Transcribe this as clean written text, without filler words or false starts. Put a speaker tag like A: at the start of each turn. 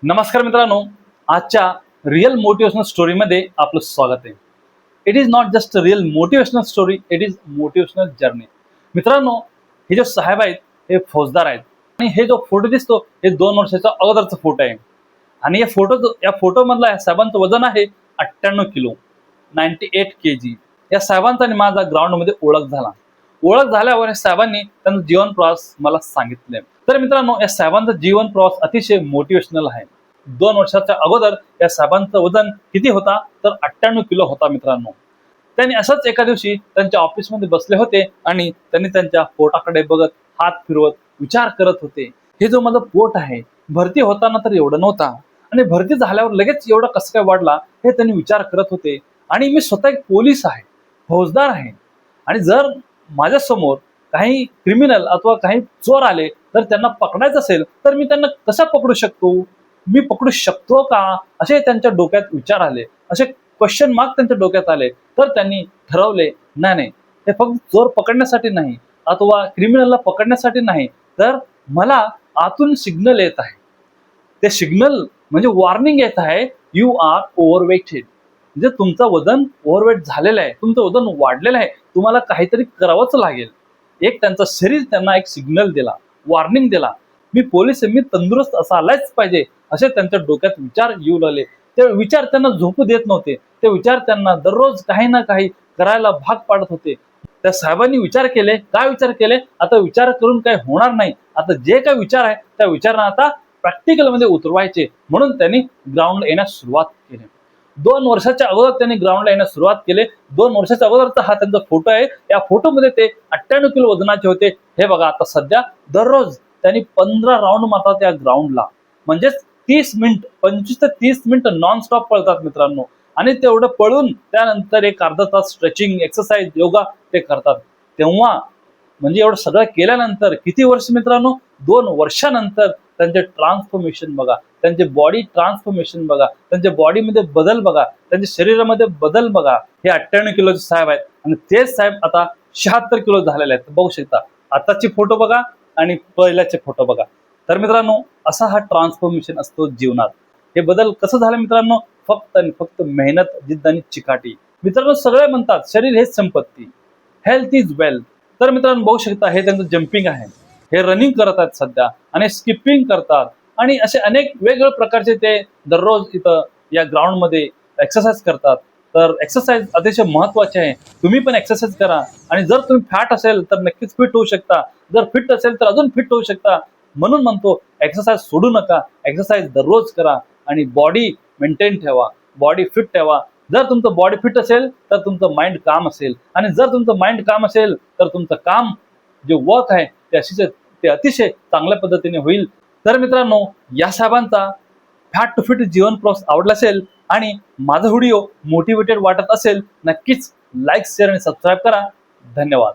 A: नमस्कार मित्रांनो, आजच्या रिअल मोटिवेशनल स्टोरीमध्ये आपलं स्वागत आहे. It is not just a real motivational story, it is motivational journey. मित्रांनो, हे जे साहेब आहेत हे फौजदार आहेत आणि हे जो फोटो दिसतो हे 2 वर्षाचा अगोदरचा फोटो आहे. आणि या फोटो मधला या साहेबांचं वजन आहे 98 किलो, 98 kg. या साहेबांचा आणि माझा ग्राउंडमध्ये ओळख झाल्यावर या साहेबांनी त्यांचा जीवन प्रवास मला सांगितले. तर मित्रांनो, या साहेबांचा जीवन प्रवास अतिशय मोटिवेशनल आहे. 2 वर्षाच्या अगोदर या साहेबांचं वजन किती होता तर 98 किलो होता. मित्रांनो, त्यांनी असंच एका दिवशी त्यांच्या ऑफिसमध्ये बसले होते आणि त्यांनी त्यांच्या पोटाकडे बघत हात फिरवत विचार करत होते, हे जो माझं पोट आहे, भरती होताना तर एवढं नव्हता आणि भरती झाल्यावर लगेच एवढं कसं काय वाढला, हे त्यांनी विचार करत होते. आणि मी स्वतः एक पोलीस आहे, फौजदार आहे, आणि जर माझ्यासमोर काही क्रिमिनल अथवा काही चोर आले तर त्यांना पकडायचं असेल तर मी त्यांना कसं पकडू शकतो, मी पकडू शकतो का, असे त्यांच्या डोक्यात विचार आले, असे क्वेश्चन मार्क त्यांच्या डोक्यात आले. तर त्यांनी ठरवले, नाही, हे फक्त चोर पकडण्यासाठी नाही अथवा क्रिमिनलला पकडण्यासाठी नाही, तर मला आतून सिग्नल येत आहे. ते सिग्नल म्हणजे वॉर्निंग येत आहे, यू आर ओव्हरवेटेड. म्हणजे तुमचं वजन ओव्हरवेट झालेलं आहे, तुमचं वजन वाढलेलं आहे, तुम्हाला काहीतरी करावंच लागेल. एक त्यांचं शरीर त्यांना एक सिग्नल दिला, वॉर्निंग दिला. मी पोलीस आहे, मी तंदुरुस्त असायलाच पाहिजे, असे त्यांच्या डोक्यात विचार येऊ लागले. ते विचार त्यांना झोपू देत नव्हते, ते विचार त्यांना दररोज काही ना काही करायला भाग पाडत होते. त्या साहेबांनी विचार केले, काय विचार केले, आता विचार करून काही होणार नाही, आता जे काही विचार आहे त्या विचारांना आता प्रॅक्टिकल मध्ये उतरवायचे. म्हणून त्यांनी ग्राउंडला येण्यास सुरुवात केली. 2 वर्षाच्या अगोदर त्यांनी ग्राउंडला येण्यास सुरुवात केली. 2 वर्षाच्या अगोदरचा हा त्यांचा फोटो आहे. या फोटोमध्ये ते 98 किलो वजनाचे होते. हे बघा, आता सध्या दररोज त्यांनी 15 राऊंड मारतात या ग्राउंडला, म्हणजेच 30 मिनिट, 25 ते 30 मिनिट नॉन स्टॉप पळतात मित्रांनो. आणि तेवढं पळून त्यानंतर एक अर्धा तास स्ट्रेचिंग, एक्सरसाइज, योगा ते करतात. तेव्हा म्हणजे एवढं सगळं केल्यानंतर किती वर्ष मित्रांनो, 2 वर्षानंतर त्यांचे ट्रान्सफॉर्मेशन बघा, त्यांचे बॉडी ट्रान्सफॉर्मेशन बघा, त्यांच्या बॉडीमध्ये बदल बघा, त्यांच्या शरीरामध्ये बदल बघा. हे 98 किलोचे साहेब आहेत आणि तेच साहेब आता 76 किलो झालेले आहेत. बघू शकता, आताचे फोटो बघा आणि पहिल्याचे फोटो बघा. तर मित्रांनो, असा हा ट्रान्सफॉर्मेशन असतो जीवनात. हे बदल कसं झालं मित्रांनो, फक्त आणि फक्त मेहनत, जिद्द आणि चिकाटी. मित्रांनो, सगळे म्हणतात शरीर हेच संपत्ती, हेल्थ इज वेल्थ. तर मित्रांनो, बघू शकता, हे त्यांचं जम्पिंग आहे, हे रनिंग करत आहेत सध्या आणि स्किपिंग करतात आणि असे अनेक वेगवेगळ्या प्रकारचे ते दररोज इथं या ग्राउंडमध्ये एक्सरसाइज करतात. तर एक्सरसाइज अतिशय महत्वाचे आहे. तुम्ही पण एक्सरसाइज करा आणि जर तुम्ही फॅट असेल तर नक्कीच फिट होऊ शकता, जर फिट असेल तर अजून फिट होऊ शकता. म्हणून म्हणतो, एक्सरसाइज सोडू नका, एक्सरसाइज दररोज करा आणि बॉडी मेंटेन ठेवा, बॉडी फिट ठेवा. जर तुमचं बॉडी फिट असेल तर तुमचं माइंड काम असेल, आणि जर तुमचं माइंड काम असेल तर तुमचं काम जे वर्क आहे ते अतिशय चांगल्या पद्धतीने होईल. तर मित्रांनो, या साहेबांचा फॅट टू फिट जीवन प्रवास आवडला असेल आणि माझा व्हिडिओ मोटिवेटेड वाटत असेल, नक्कीच लाईक, शेअर आणि सबस्क्राईब करा. धन्यवाद.